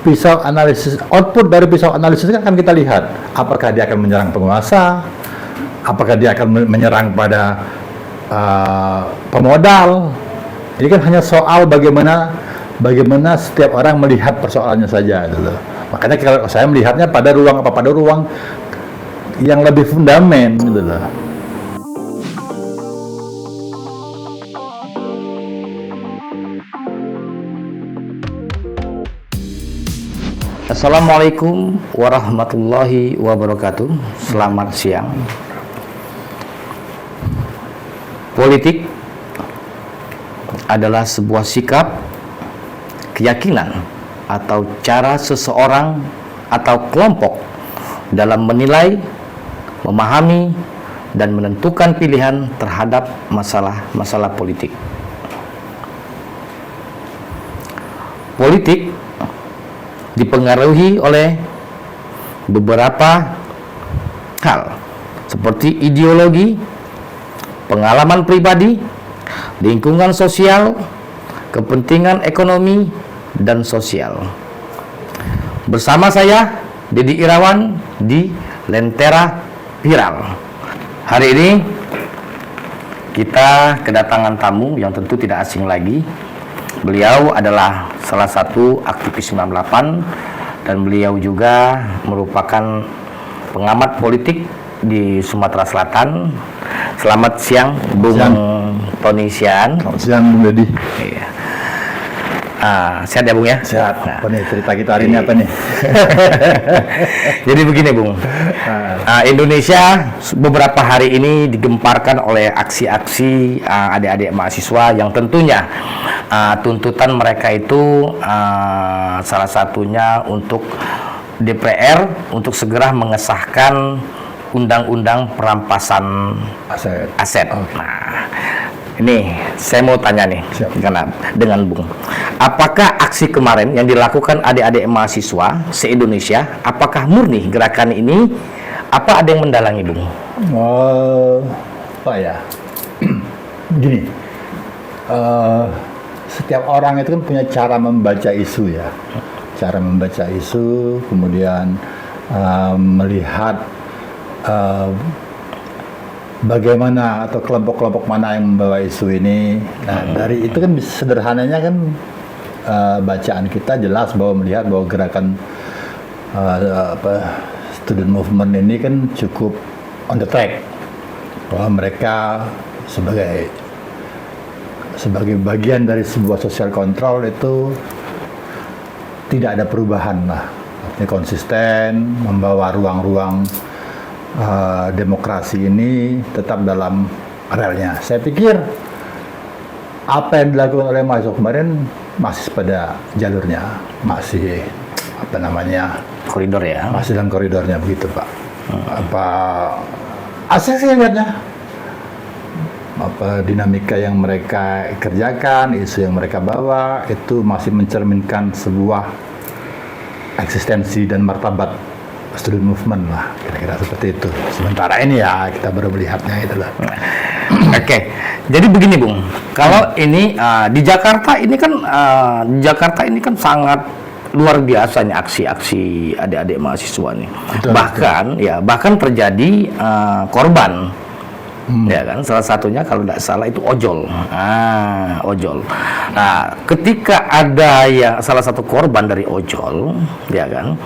pisau analisis, output dari pisau analisis kan akan kita lihat apakah dia akan menyerang penguasa, apakah dia akan menyerang pada pemodal. Ini kan hanya soal bagaimana setiap orang melihat persoalannya saja gitu. Makanya kalau saya melihatnya pada ruang yang lebih fundamen gitu loh. Assalamualaikum warahmatullahi wabarakatuh. Selamat siang. Politik adalah sebuah sikap, keyakinan, atau cara seseorang atau kelompok dalam menilai, memahami, dan menentukan pilihan terhadap masalah-masalah politik. Politik dipengaruhi oleh beberapa hal seperti ideologi, pengalaman pribadi, lingkungan sosial, kepentingan ekonomi, dan sosial. Bersama saya, Dedi Irawan, di Lentera Viral. Hari ini kita kedatangan tamu yang tentu tidak asing lagi. Beliau adalah salah satu aktivis 98 dan beliau juga merupakan pengamat politik di Sumatera Selatan. Selamat siang, Bung Tony Sian. Selamat siang, Bung Dedi. Iya. Sehat ya, Bung ya? Sehat. Apa nih cerita kita hari ini apa nih? Jadi begini, Bung. Indonesia beberapa hari ini digemparkan oleh aksi-aksi adik-adik mahasiswa yang tentunya tuntutan mereka itu salah satunya untuk DPR untuk segera mengesahkan undang-undang perampasan aset. Nah, ini saya mau tanya nih dengan Bung, apakah aksi kemarin yang dilakukan adik-adik mahasiswa se-Indonesia, apakah murni gerakan ini? Apa ada yang mendalangi, Bung? Apa ya? Gini, setiap orang itu kan punya cara membaca isu ya, cara membaca isu, kemudian melihat bagaimana atau kelompok-kelompok mana yang membawa isu ini. Nah, dari itu kan sederhananya kan bacaan kita jelas bahwa melihat bahwa gerakan student movement ini kan cukup on the track, bahwa mereka sebagai bagian dari sebuah social control itu tidak ada perubahan lah, artinya konsisten membawa ruang-ruang demokrasi ini tetap dalam relnya. Saya pikir apa yang dilakukan oleh mahasiswa kemarin masih pada jalurnya, masih koridor ya, masih dalam koridornya begitu, Pak. Apa asik sih lihatnya, apa dinamika yang mereka kerjakan, isu yang mereka bawa itu masih mencerminkan sebuah eksistensi dan martabat student movement lah, kira-kira seperti itu. Sementara ini ya kita baru melihatnya itu lah. Oke, jadi begini, Bung. Kalau ini di Jakarta ini kan sangat luar biasanya aksi-aksi adik-adik mahasiswa nih. Betul, bahkan terjadi korban. Ya kan, salah satunya kalau tidak salah itu ojol. Ojol. Nah, ketika ada salah satu korban dari ojol, ya kan,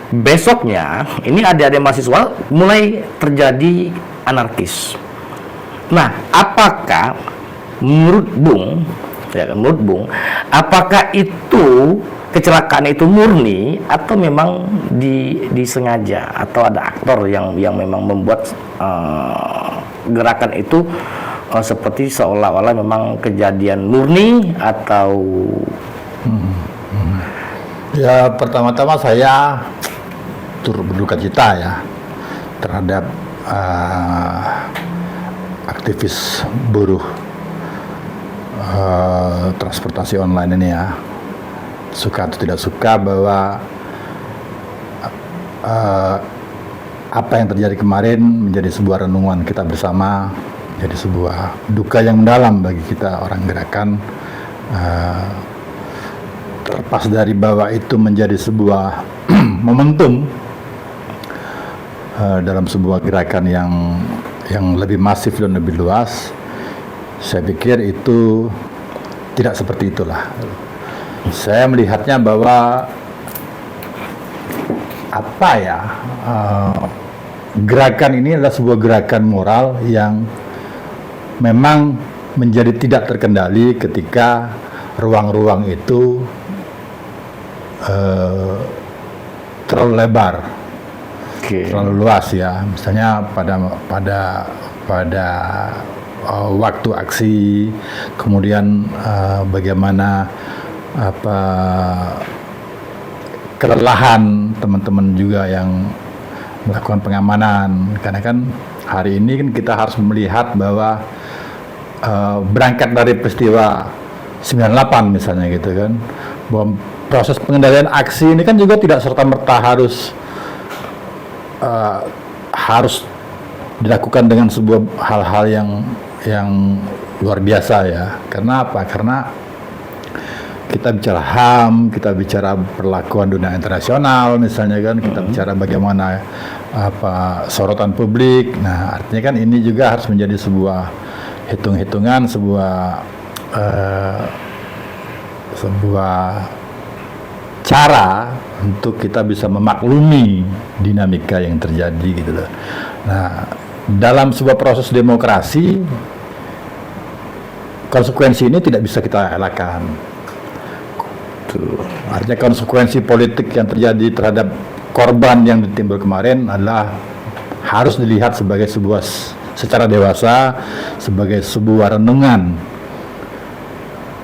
besoknya ini adik-adik mahasiswa mulai terjadi anarkis. Nah, apakah menurut Bung, apakah itu kecelakaan itu murni atau memang disengaja, atau ada aktor yang memang membuat gerakan itu seperti seolah-olah memang kejadian murni atau Ya, pertama-tama saya turut berduka cita ya terhadap aktivis buruh transportasi online ini ya. Suka atau tidak suka bahwa apa yang terjadi kemarin menjadi sebuah renungan kita bersama, jadi sebuah duka yang mendalam bagi kita orang gerakan. terlepas dari bahwa itu menjadi sebuah momentum dalam sebuah gerakan yang lebih masif dan lebih luas, saya pikir itu tidak seperti itulah. Saya melihatnya bahwa gerakan ini adalah sebuah gerakan moral yang memang menjadi tidak terkendali ketika ruang-ruang itu terlalu lebar, terlalu luas ya. Misalnya pada waktu aksi, kemudian bagaimana kelelahan teman-teman juga yang melakukan pengamanan, karena kan hari ini kan kita harus melihat bahwa berangkat dari peristiwa 98 misalnya gitu kan, bahwa proses pengendalian aksi ini kan juga tidak serta-merta harus dilakukan dengan sebuah hal-hal yang luar biasa ya. Karena apa? Karena kita bicara HAM, kita bicara perlakuan dunia internasional misalnya kan, kita bicara bagaimana sorotan publik. Nah, artinya kan ini juga harus menjadi sebuah hitung-hitungan, sebuah cara untuk kita bisa memaklumi dinamika yang terjadi gitu loh. Nah, dalam sebuah proses demokrasi, konsekuensi ini tidak bisa kita elakkan. Artinya konsekuensi politik yang terjadi terhadap korban yang ditimbul kemarin adalah harus dilihat sebagai secara dewasa, sebagai sebuah renungan.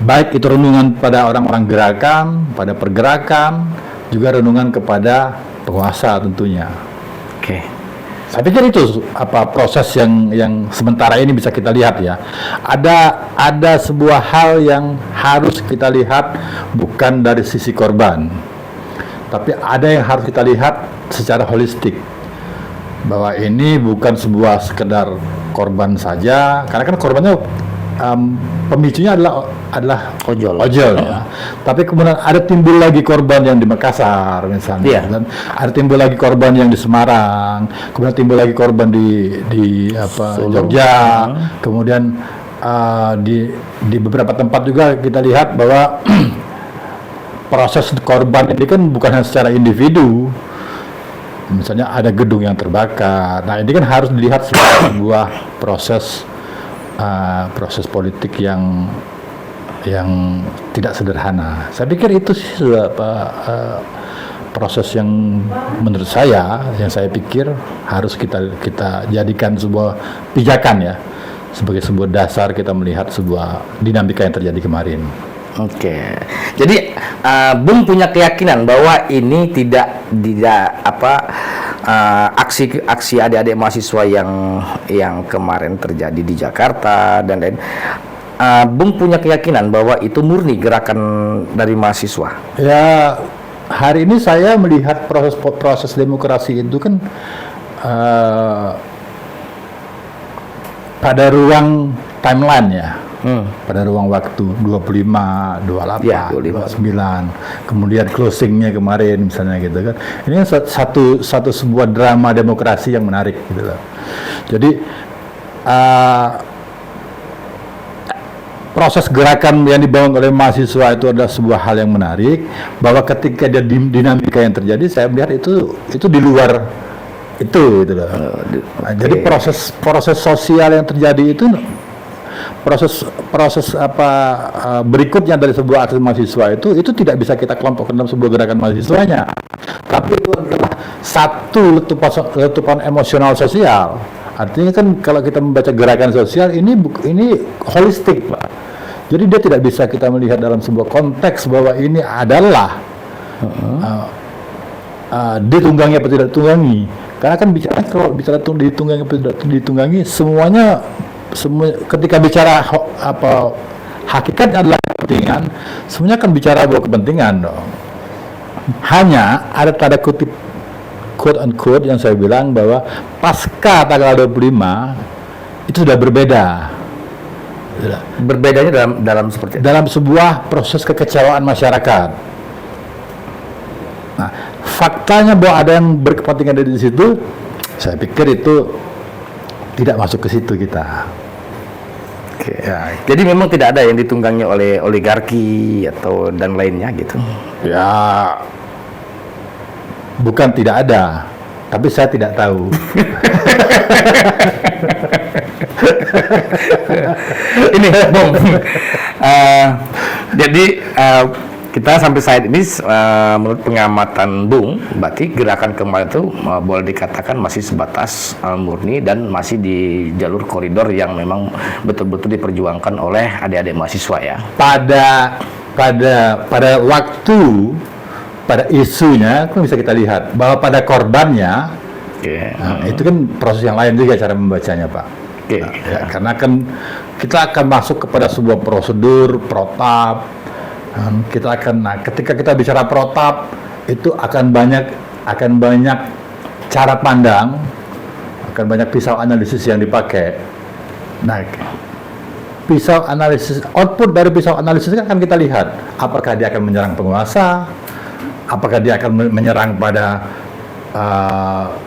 Baik itu renungan pada orang-orang gerakan, pada pergerakan, juga renungan kepada penguasa tentunya. Oke. Saya pikir itu proses yang sementara ini bisa kita lihat ya. Ada sebuah hal yang harus kita lihat bukan dari sisi korban, tapi ada yang harus kita lihat secara holistik, bahwa ini bukan sebuah sekedar korban saja, karena kan korbannya pemicunya adalah ojol ya. Tapi kemudian ada timbul lagi korban yang di Makassar misalnya, dan ada timbul lagi korban yang di Semarang, kemudian timbul lagi korban di Jogja, kemudian di beberapa tempat juga kita lihat bahwa proses korban ini kan bukan hanya secara individu. Misalnya ada gedung yang terbakar. Nah, ini kan harus dilihat sebagai sebuah proses politik yang tidak sederhana. Saya pikir itu sih proses yang menurut saya, yang saya pikir harus kita jadikan sebuah pijakan ya, sebagai sebuah dasar kita melihat sebuah dinamika yang terjadi kemarin. Oke. Jadi Bung punya keyakinan bahwa ini tidak aksi adik-adik mahasiswa yang kemarin terjadi di Jakarta dan lain. Bung punya keyakinan bahwa itu murni gerakan dari mahasiswa. Ya, hari ini saya melihat proses demokrasi itu kan pada ruang timeline ya. Pada ruang waktu 25, 28, ya, 29, kemudian closingnya kemarin misalnya gitu kan. Ini satu sebuah drama demokrasi yang menarik gitu loh. Jadi proses gerakan yang dibangun oleh mahasiswa itu adalah sebuah hal yang menarik, bahwa ketika ada dinamika yang terjadi, saya melihat itu di luar itu gitu loh. Nah, jadi proses sosial yang terjadi itu proses berikutnya dari sebuah aksi mahasiswa itu tidak bisa kita kelompokkan dalam sebuah gerakan mahasiswanya, tapi itu adalah satu letupan emosional sosial. Artinya kan kalau kita membaca gerakan sosial ini holistik, Pak. Jadi dia tidak bisa kita melihat dalam sebuah konteks bahwa ini adalah ditunggangi atau tidak ditunggangi. Karena kan kalau bicara ditunggangi atau tidak ditunggangi, semua ketika bicara hakikat adalah kepentingan, semuanya kan bicara bahwa kepentingan dong. Hanya ada tanda kutip quote unquote yang saya bilang bahwa pasca tanggal 25 itu sudah berbeda. Berbedanya dalam seperti dalam sebuah proses kekecewaan masyarakat. Nah, faktanya bahwa ada yang berkepentingan di situ, saya pikir itu tidak masuk ke situ kita. Oke. Ya, jadi memang tidak ada yang ditunggangi oleh oligarki atau dan lainnya gitu. Ya, bukan tidak ada, tapi saya tidak tahu. Ini, Bung. Jadi kita sampai saat ini menurut pengamatan Bung, berarti gerakan kemarin itu boleh dikatakan masih sebatas murni dan masih di jalur koridor yang memang betul-betul diperjuangkan oleh adik-adik mahasiswa ya. Pada waktu, pada isunya kan bisa kita lihat bahwa pada korbannya, itu kan proses yang lain juga cara membacanya, Pak. Karena kan kita akan masuk kepada sebuah prosedur protap. Ketika kita bicara protap, itu akan banyak cara pandang, akan banyak pisau analisis yang dipakai. Nah, pisau analisis, output dari pisau analisis kan akan kita lihat apakah dia akan menyerang penguasa, apakah dia akan menyerang pada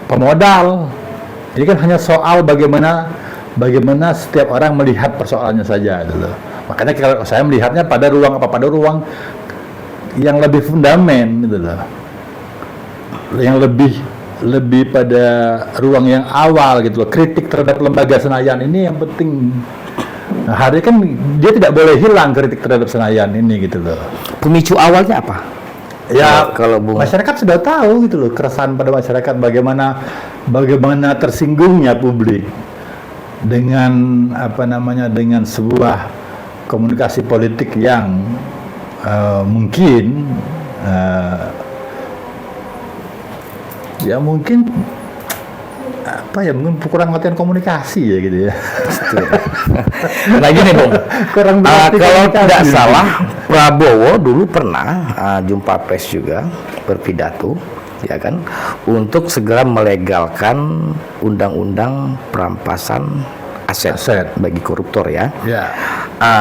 pemodal. Ini kan hanya soal bagaimana setiap orang melihat persoalannya saja gitu. Makanya kalau saya melihatnya pada ruang yang lebih fundamen gitu loh. Yang lebih pada ruang yang awal gitu loh. Kritik terhadap lembaga Senayan ini yang penting. Nah, hari kan dia tidak boleh hilang kritik terhadap Senayan ini gitu loh. Pemicu awalnya apa? Ya, kalau masyarakat sudah tahu gitu loh, keresahan pada masyarakat bagaimana tersinggungnya publik dengan dengan sebuah komunikasi politik yang mungkin mungkin kurang latihan komunikasi ya gitu ya. Nah gini Bung, kalau tidak salah Prabowo dulu pernah jumpa pers juga berpidato ya kan untuk segera melegalkan undang-undang perampasan aset bagi koruptor ya.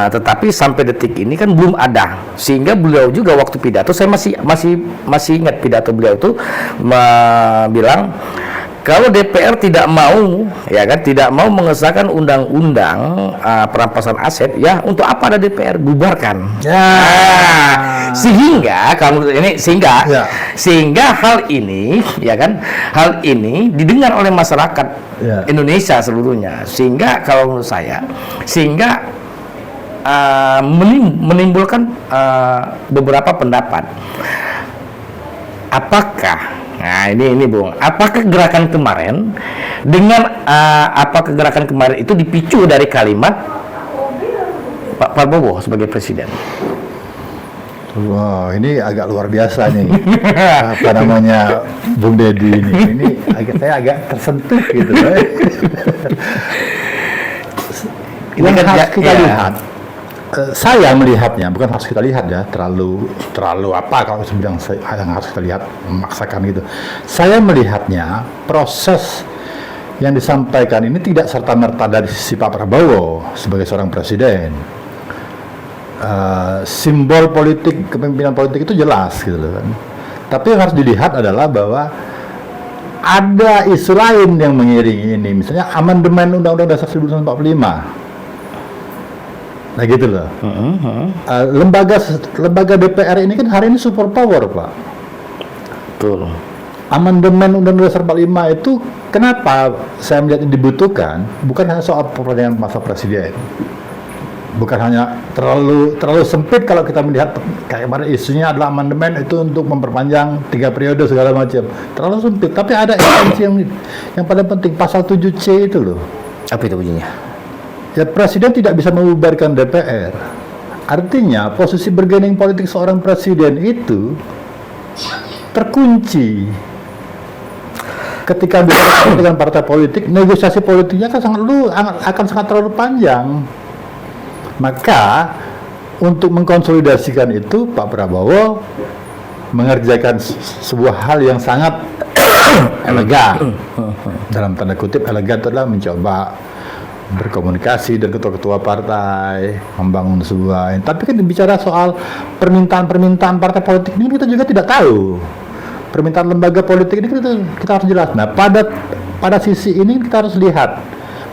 Tetapi sampai detik ini kan belum ada, sehingga beliau juga waktu pidato, saya masih ingat pidato beliau itu bilang kalau DPR tidak mau mengesahkan undang-undang perampasan aset, ya untuk apa ada DPR, bubarkan. Sehingga hal ini didengar oleh masyarakat Indonesia seluruhnya, sehingga kalau menurut saya menimbulkan beberapa pendapat. Apakah Bung, apakah gerakan kemarin itu dipicu dari kalimat Pak Prabowo sebagai presiden? Wow, ini agak luar biasa nih. Bung Deddy ini saya agak tersentuh gitu. Ini kan harus kita lihat. Saya melihatnya, bukan harus kita lihat ya, terlalu apa kalau sebilang yang harus kita lihat memaksakan gitu. Saya melihatnya proses yang disampaikan ini tidak serta-merta dari sisi Pak Prabowo sebagai seorang presiden. Simbol politik, kepemimpinan politik itu jelas gitu loh kan. Tapi yang harus dilihat adalah bahwa ada isu lain yang mengiringi ini, misalnya amandemen Undang-Undang Dasar 1945. Nah gitu loh. Lembaga DPR ini kan hari ini super power, Pak. Betul. Amandemen Undang-Undang Dasar 45 itu kenapa saya melihat ini dibutuhkan? Bukan hanya soal perpanjangan masa presiden. Bukan hanya terlalu sempit kalau kita melihat kayak kemarin isunya adalah amandemen itu untuk memperpanjang 3 periode segala macam. Terlalu sempit. Tapi ada esensi yang paling penting, pasal 7C itu loh. Apa itu bunyinya? Ya, presiden tidak bisa membubarkan DPR. Artinya posisi bergening politik seorang presiden itu terkunci. Ketika bicara dengan partai politik, negosiasi politiknya kan akan sangat terlalu panjang. Maka untuk mengkonsolidasikan itu Pak Prabowo mengerjakan sebuah hal yang sangat elegan. Dalam tanda kutip elegan itu adalah mencoba berkomunikasi dengan ketua-ketua partai, membangun sebuah. Tapi kan bicara soal permintaan partai politik ini kita juga tidak tahu permintaan lembaga politik ini kita harus jelas. Nah, pada sisi ini kita harus lihat,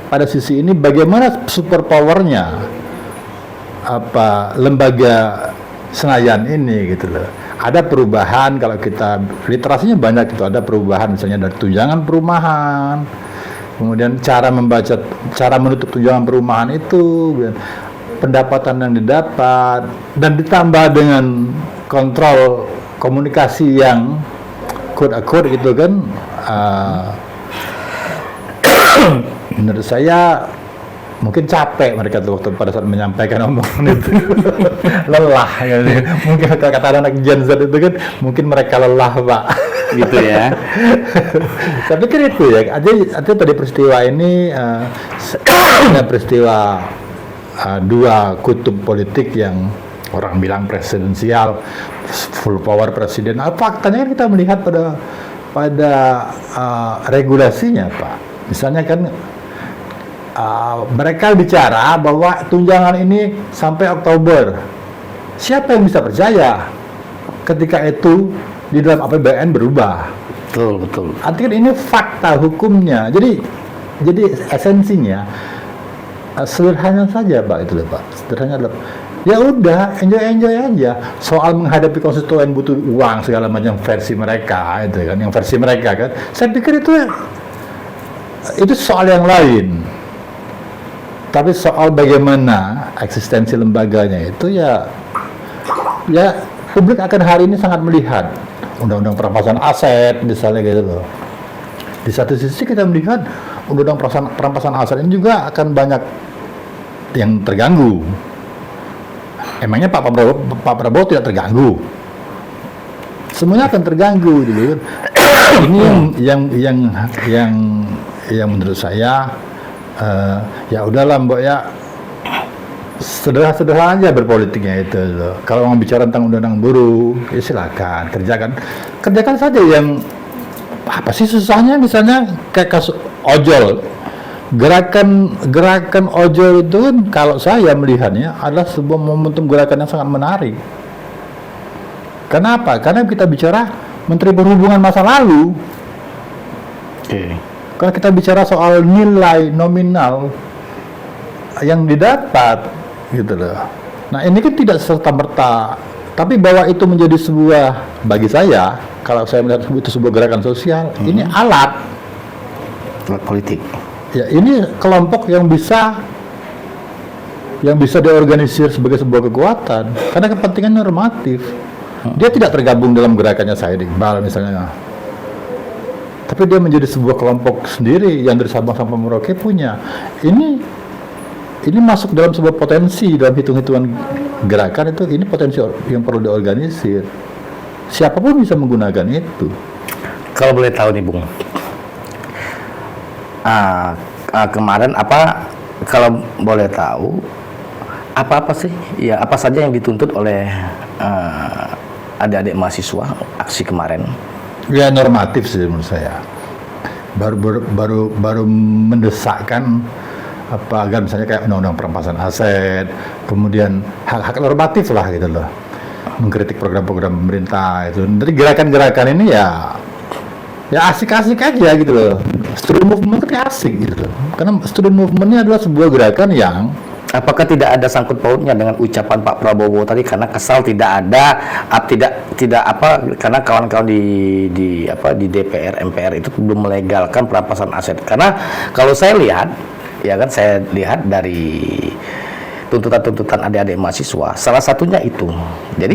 pada sisi ini bagaimana super powernya lembaga Senayan ini gitu loh. Ada perubahan, kalau kita literasinya banyak itu, ada perubahan misalnya dari tunjangan perumahan, kemudian cara menutup tunjangan perumahan itu, pendapatan yang didapat, dan ditambah dengan kontrol komunikasi yang quote gitu kan, menurut saya mungkin capek mereka tuh waktu pada saat menyampaikan omongan itu. Lelah ya. Mungkin kata anak Gen Z itu kan mungkin mereka lelah, Pak, gitu ya. Saya pikir itu ya. Artinya tadi peristiwa ini peristiwa dua kutub politik yang orang bilang presidensial, full power presiden. Faktanya kan kita melihat pada regulasinya, Pak. Misalnya kan mereka bicara bahwa tunjangan ini sampai Oktober. Siapa yang bisa percaya ketika itu di dalam APBN berubah? Betul. Artinya ini fakta hukumnya. Jadi esensinya sederhana saja, Pak, itu loh, Pak. Sederhana adalah ya udah enjoy aja. Soal menghadapi konstituen butuh uang segala macam versi mereka itu kan, yang versi mereka kan. Saya pikir itu soal yang lain. Tapi soal bagaimana eksistensi lembaganya itu ya publik akan hari ini sangat melihat undang-undang perampasan aset misalnya gitu loh. Di satu sisi kita melihat undang-undang perampasan aset ini juga akan banyak yang terganggu. Emangnya Pak Prabowo tidak terganggu? Semuanya akan terganggu gitu. Ini yang menurut saya ya udahlah, Mbok, ya sederhana aja berpolitiknya itu loh. Kalau mau bicara tentang undang-undang buruh, ya silakan kerjakan saja. Yang apa sih susahnya? Misalnya kayak kasus ojol, gerakan ojol itu kan kalau saya melihatnya adalah sebuah momentum gerakan yang sangat menarik. Kenapa? Karena kita bicara Menteri Perhubungan masa lalu. Kalau kita bicara soal nilai nominal yang didapat gitu loh. Nah, ini kan tidak serta-merta, tapi bahwa itu menjadi sebuah, bagi saya, kalau saya melihat itu sebuah gerakan sosial, ini alat politik. Ya, ini kelompok yang bisa diorganisir sebagai sebuah kekuatan karena kepentingan normatif. Dia tidak tergabung dalam gerakannya Said Iqbal misalnya. Tapi dia menjadi sebuah kelompok sendiri yang dari Sabang sampai Merauke punya. Ini masuk dalam sebuah potensi dalam hitung-hitungan gerakan itu. Ini potensi yang perlu diorganisir. Siapapun bisa menggunakan itu. Kalau boleh tahu nih, Bung, kemarin kalau boleh tahu apa sih? Ya, apa saja yang dituntut oleh adik-adik mahasiswa aksi kemarin? Ya normatif sih menurut saya. Baru mendesakkan agar misalnya kayak undang-undang perampasan aset, kemudian hak-hak normatif lah gitu loh. Mengkritik program-program pemerintah itu. Dari gerakan-gerakan ini ya asik-asik aja gitu loh. Student movement itu asik gitu loh. Karena student movement ini adalah sebuah gerakan yang apakah tidak ada sangkut pautnya dengan ucapan Pak Prabowo tadi karena kesal karena kawan-kawan di DPR MPR itu belum melegalkan perampasan aset. Karena kalau saya lihat dari tuntutan-tuntutan adik-adik mahasiswa, salah satunya itu. Jadi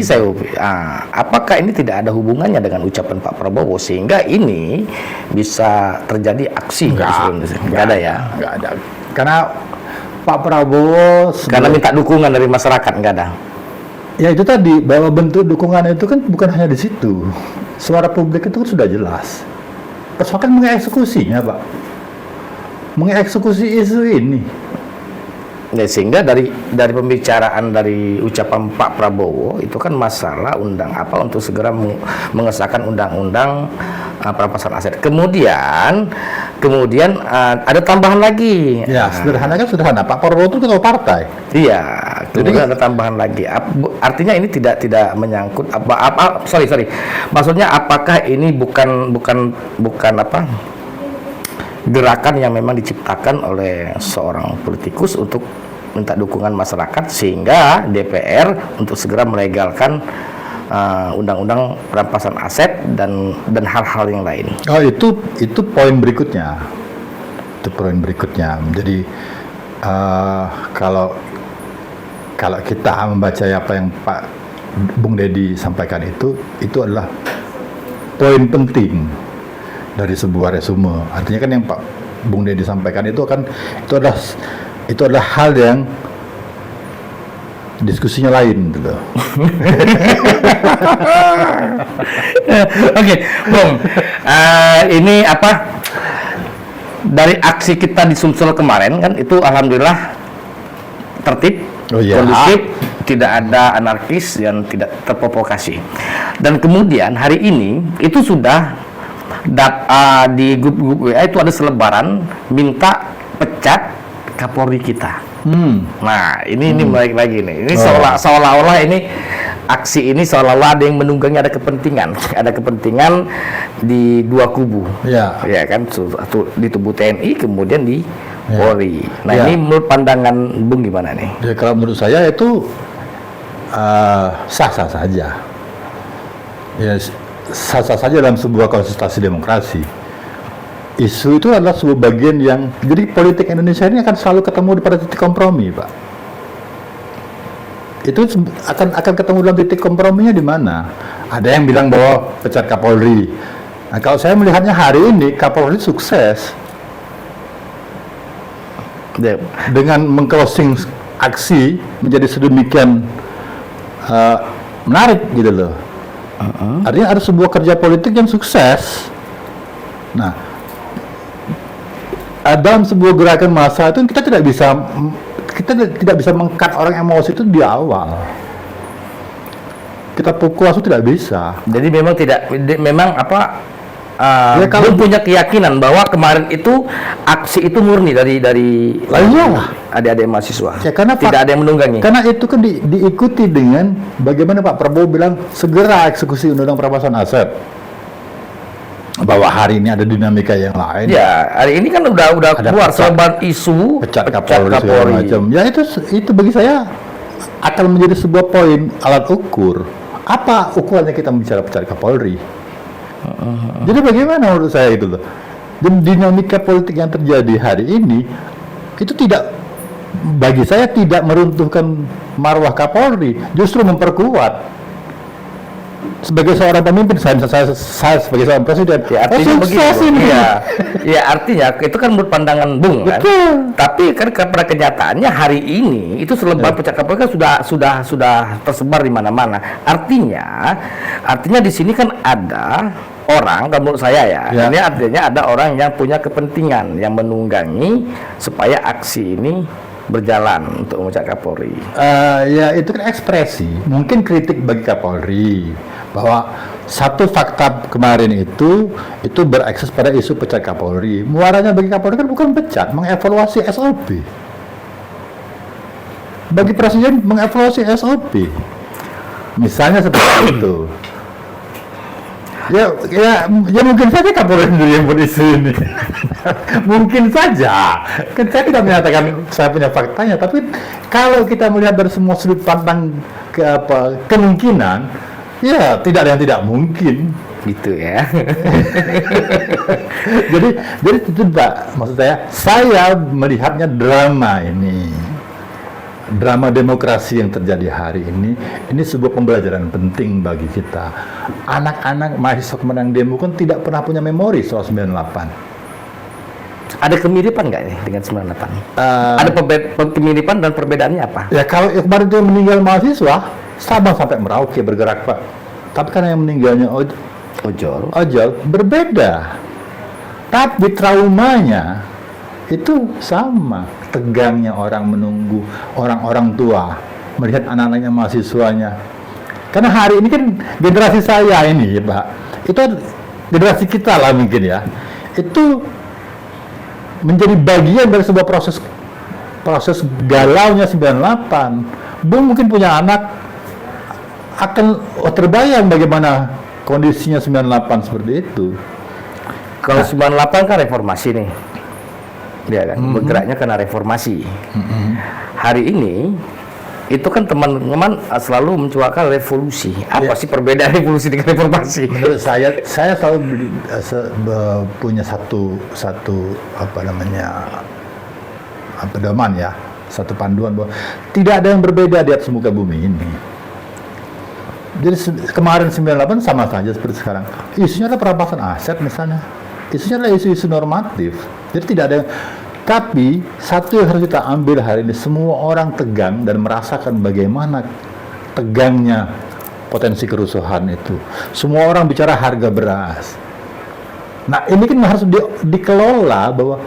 apakah ini tidak ada hubungannya dengan ucapan Pak Prabowo sehingga ini bisa terjadi aksi? Nggak ada ya? Nggak ada. Karena Pak Prabowo karena minta dukungan dari masyarakat, nggak ada. Ya itu tadi, bahwa bentuk dukungan itu kan bukan hanya di situ. Suara publik itu kan sudah jelas. Persoalan mengeksekusinya, Pak. Mengeksekusi isu ini. Ya, sehingga dari pembicaraan dari ucapan Pak Prabowo itu kan masalah untuk segera mengesahkan undang-undang perampasan aset. Kemudian ada tambahan lagi. Ya, sederhana kan sederhana. Pak Prabowo itu ketua partai. Iya, kemudian ada tambahan lagi. Artinya ini tidak menyangkut sorry. Maksudnya apakah ini bukan apa? Gerakan yang memang diciptakan oleh seorang politikus untuk minta dukungan masyarakat sehingga DPR untuk segera melegalkan undang-undang perampasan aset dan hal-hal yang lain. Oh, itu poin berikutnya. Itu poin berikutnya. Jadi kalau kita membaca apa yang Pak Bung Deddy sampaikan itu adalah poin penting dari sebuah resume. Artinya kan yang Pak Bung Deddy sampaikan itu adalah hal yang diskusinya lain gitu. Oke, Bung. Ini apa? Dari aksi kita di Sumsel kemarin kan itu alhamdulillah tertib, kondusif, tidak ada anarkis yang tidak terprovokasi. Dan kemudian hari ini itu sudah di grup WA itu ada selebaran minta pecat Kapolri kita. Nah, ini balik lagi nih. Ini seolah-olah ini aksi ini seolah-olah ada yang menunggangi, ada kepentingan di dua kubu. Ya kan, satu di tubuh TNI kemudian di Polri. Nah, ini menurut pandangan Bung gimana nih? Ya, kalau menurut saya itu sah-sah saja. Ya, sah-sah saja dalam sebuah konsultasi demokrasi. Isu itu adalah sebuah bagian yang, jadi politik Indonesia ini akan selalu ketemu pada titik kompromi, Pak. Itu akan ketemu dalam titik komprominya di mana? Ada yang bilang bahwa pecat Kapolri. Nah, kalau saya melihatnya hari ini Kapolri sukses dengan mengclosing aksi menjadi sedemikian menarik gitu loh. Artinya ada sebuah kerja politik yang sukses. Nah, dalam sebuah gerakan massa itu kita tidak bisa meng-cut orang emosi itu di awal. Kita pukul langsung tidak bisa. Jadi memang ya, kalau punya keyakinan bahwa kemarin itu aksi itu murni dari adik-adik mahasiswa. Ya, karena tidak ada yang menunggangi. Karena itu kan diikuti dengan bagaimana Pak Prabowo bilang segera eksekusi undang-undang perampasan aset. Bahwa hari ini ada dinamika yang lain. Ya, hari ini kan udah keluar selebar isu pecat Kapolri macam. Ya itu bagi saya akan menjadi sebuah poin alat ukur. Apa ukurannya kita bicara pecat Kapolri? Jadi bagaimana menurut saya itu loh. Dan dinamika politik yang terjadi hari ini itu bagi saya tidak meruntuhkan marwah Kapolri, justru memperkuat. Sebagai seorang pemimpin, saya sebagai seorang presiden, ya artinya begini, ya artinya itu kan menurut pandangan Bung kan. Tapi kan pada kenyataannya hari ini itu selebar pecat Kapolri kan sudah tersebar di mana-mana. Artinya di sini kan ada orang, kalau menurut saya ini artinya ada orang yang punya kepentingan yang menunggangi supaya aksi ini berjalan untuk memecat Kapolri. Ya itu kan ekspresi, mungkin kritik bagi Kapolri bahwa satu fakta kemarin itu berakses pada isu pecat Kapolri. Muaranya bagi Kapolri kan bukan pecat, mengevaluasi SOP. Bagi presiden mengevaluasi SOP, misalnya seperti itu. Ya mungkin saja Kapolri sendiri yang berisu ini. Mungkin saja. Kan saya tidak menyatakan saya punya faktanya, tapi kalau kita melihat dari semua sudut pandang kemungkinan, ya tidak ada yang tidak mungkin. Gitu ya. jadi itu Pak, maksud saya melihatnya drama ini. Drama demokrasi yang terjadi hari ini sebuah pembelajaran penting bagi kita. Anak-anak mahasiswa kemenangan demo kan tidak pernah punya memori soal 98. Ada kemiripan nggak nih dengan 98? Ada kemiripan dan perbedaannya apa? Ya kalau kemarin itu meninggal mahasiswa, Sabang sampai Merauke bergerak Pak. Tapi karena yang meninggalnya ojol berbeda. Tapi traumanya itu sama, tegangnya orang menunggu orang-orang tua melihat anak-anaknya mahasiswanya. Karena hari ini kan generasi saya ini ya Pak, itu generasi kita lah mungkin ya, itu menjadi bagian dari sebuah proses galaunya 98. Bung mungkin punya anak akan terbayang bagaimana kondisinya 98 seperti itu. Kalau 98 kan reformasi nih, dia kan bergeraknya karena reformasi. Hari ini itu kan teman-teman selalu mencuakan revolusi. Apa sih perbedaan revolusi dengan reformasi? Menurut saya selalu punya satu apa namanya pedoman ya, satu panduan bahwa tidak ada yang berbeda di atas muka bumi ini. Jadi kemarin 98 sama saja seperti sekarang. Isunya adalah perampasan aset misalnya. Isunya adalah isu-isu normatif. Jadi tidak ada. Tapi satu yang harus kita ambil hari ini, semua orang tegang dan merasakan bagaimana tegangnya potensi kerusuhan itu. Semua orang bicara harga beras. Nah ini kan harus dikelola bahwa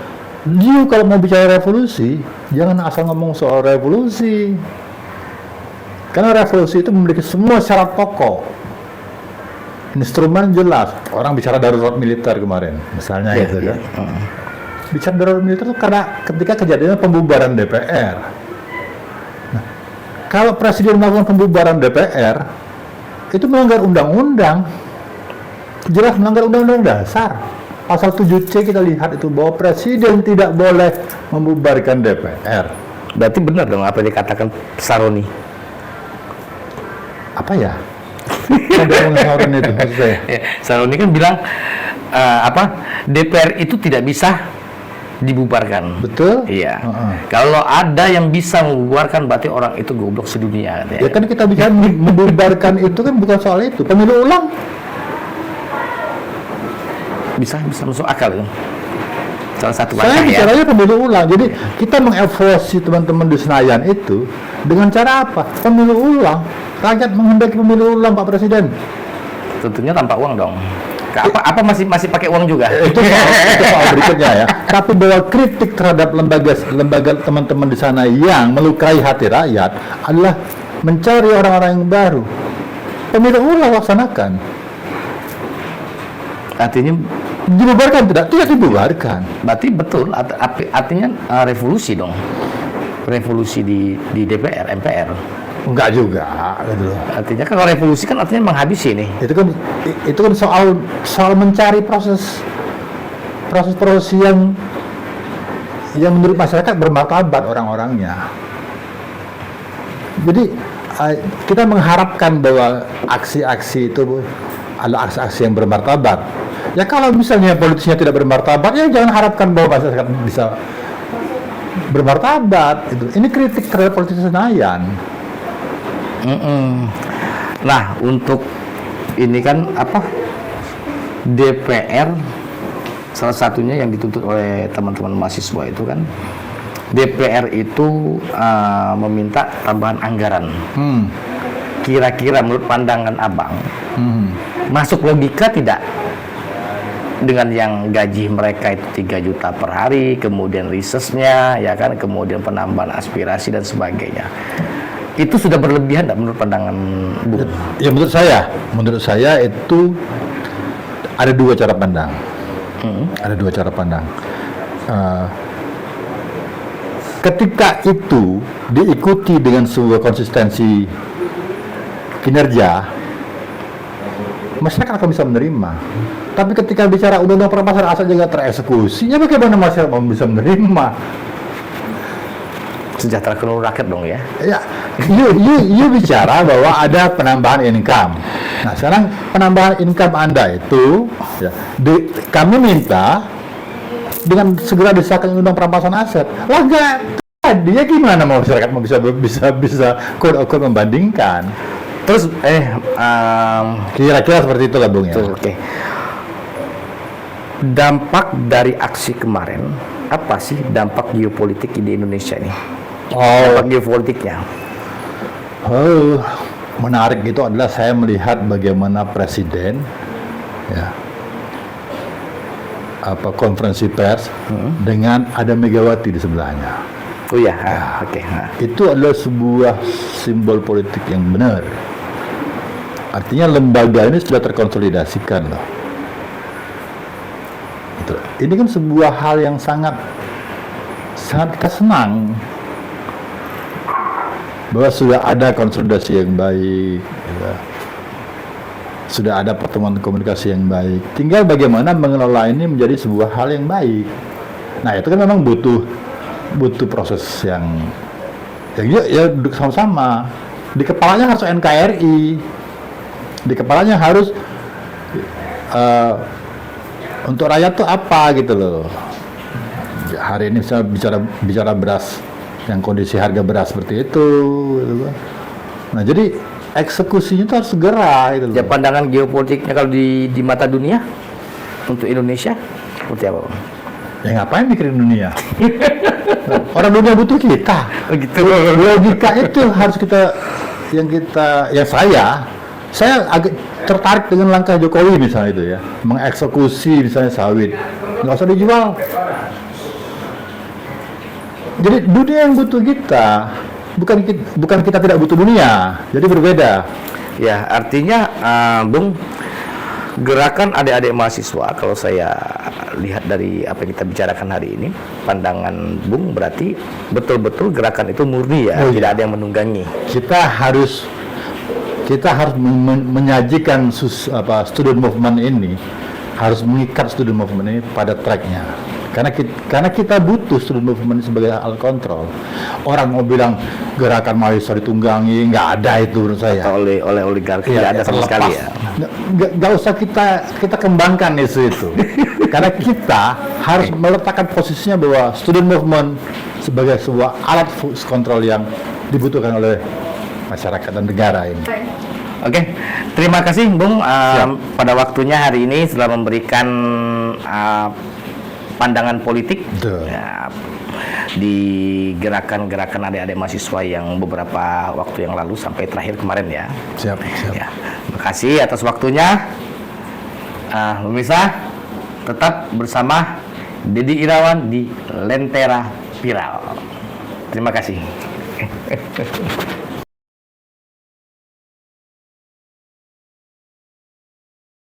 you kalau mau bicara revolusi, jangan asal ngomong soal revolusi. Karena revolusi itu memiliki semua syarat pokok. Instrumen jelas. Orang bicara darurat militer kemarin, misalnya gitu kan. Bicara darurat militer itu karena ketika kejadian pembubaran DPR. Nah, kalau presiden melakukan pembubaran DPR, itu melanggar undang-undang. Jelas melanggar undang-undang dasar. Pasal 7C kita lihat itu bahwa presiden tidak boleh membubarkan DPR. Berarti benar dong apa yang dikatakan Saroni? Apa ya? Ada Saroni itu maksud saya. Saroni kan bilang DPR itu tidak bisa dibubarkan. Betul? Iya. Kalau ada yang bisa membubarkan berarti orang itu goblok sedunia. Ya kan kita bicara membubarkan itu kan bukan soal itu. Pemilu ulang bisa masuk akal itu. Salah satu saya bicaranya pemilu ulang. Jadi kita mengevaluasi teman-teman di Senayan itu dengan cara apa? Pemilu ulang. Rakyat menghendaki pemilu ulang, Pak Presiden. Tentunya tanpa uang dong. Apa masih pakai uang juga? Itu soal berikutnya ya. Tapi bahwa kritik terhadap lembaga teman-teman di sana yang melukai hati rakyat adalah mencari orang-orang yang baru. Pemilu ulang laksanakan. Artinya dibubarkan tidak dibubarkan. Berarti betul artinya revolusi dong. Revolusi di DPR, MPR. Enggak juga gitu loh. Artinya kalau revolusi kan artinya menghabisi nih. Itu kan soal mencari proses yang menurut masyarakat bermartabat orang-orangnya. Jadi kita mengharapkan bahwa aksi-aksi itu adalah aksi-aksi yang bermartabat. Ya kalau misalnya politisnya tidak bermartabat, ya jangan harapkan bahwa masyarakat bisa bermartabat. Ini kritik terhadap politisi Senayan. Nah, untuk ini kan DPR salah satunya yang dituntut oleh teman-teman mahasiswa itu kan DPR itu meminta tambahan anggaran. Kira-kira menurut pandangan Abang masuk logika tidak dengan yang gaji mereka itu 3 juta per hari, kemudian research-nya ya kan, kemudian penambahan aspirasi dan sebagainya. Itu sudah berlebihan tidak menurut pandangan Bung? Ya menurut saya itu ada 2 cara pandang. Ada 2 cara pandang. Ketika itu diikuti dengan sebuah konsistensi kinerja, masyarakat akan bisa menerima. Tapi ketika bicara undang-undang perampasan aset juga tereksekusinya, bagaimana masyarakat bisa menerima? Sejahtera seluruh rakyat dong ya. Ya, you bicara bahwa ada penambahan income. Nah, sekarang penambahan income Anda itu, ya, kami minta dengan segera disahkan undang perampasan aset. Lah enggak, dia gimana mau masyarakat mau bisa quote-unquote membandingkan? Terus kira-kira seperti itu lah Bung ya. Oke. Dampak dari aksi kemarin apa sih dampak geopolitik di Indonesia ini? Dampak geopolitiknya. Menarik itu adalah saya melihat bagaimana presiden ya konferensi pers dengan ada Megawati di sebelahnya. Oh ya, oke. Itu adalah sebuah simbol politik yang benar. Artinya lembaga ini sudah terkonsolidasikan loh. Gitu. Ini kan sebuah hal yang sangat kita senang bahwa sudah ada konsolidasi yang baik, gitu. Sudah ada pertemuan komunikasi yang baik. Tinggal bagaimana mengelola ini menjadi sebuah hal yang baik. Nah itu kan memang butuh proses yang ya duduk sama-sama. Di kepalanya harus NKRI, di kepalanya harus untuk rakyat tuh apa gitu loh. Hari ini saya bicara beras, yang kondisi harga beras seperti itu, gitu kan. Nah jadi eksekusinya itu harus segera gitu loh. Ya, pandangan geopolitiknya kalau di mata dunia untuk Indonesia seperti apa, Bang? Ya ngapain mikirin dunia? Orang dunia butuh kita. Gitu. Logika itu harus saya agak tertarik dengan langkah Jokowi misalnya itu ya, mengeksekusi misalnya sawit, nggak usah dijual. Jadi dunia yang butuh kita, bukan kita tidak butuh dunia. Jadi berbeda. Ya, artinya Bung, gerakan adik-adik mahasiswa, kalau saya lihat dari apa yang kita bicarakan hari ini, pandangan Bung berarti betul-betul gerakan itu murni ya, Oh, iya. tidak ada yang menunggangi. Kita harus menyajikan student movement ini, harus mengikat student movement ini pada tracknya. Karena kita butuh student movement sebagai alat kontrol. Orang mau bilang gerakan mahasiswa ditunggangi, nggak ada itu menurut saya. Oleh oligarki tidak ada sama sekali ya. Nggak usah kita kembangkan isu itu. Karena kita harus meletakkan posisinya bahwa student movement sebagai sebuah alat kontrol yang dibutuhkan oleh masyarakat dan negara ini. Oke, terima kasih Bung pada waktunya hari ini setelah memberikan pandangan politik ya, di gerakan-gerakan adik-adik mahasiswa yang beberapa waktu yang lalu sampai terakhir kemarin ya. Siap. Ya, terima kasih atas waktunya. Pemirsa, tetap bersama Dedi Irawan di Lentera Viral. Terima kasih.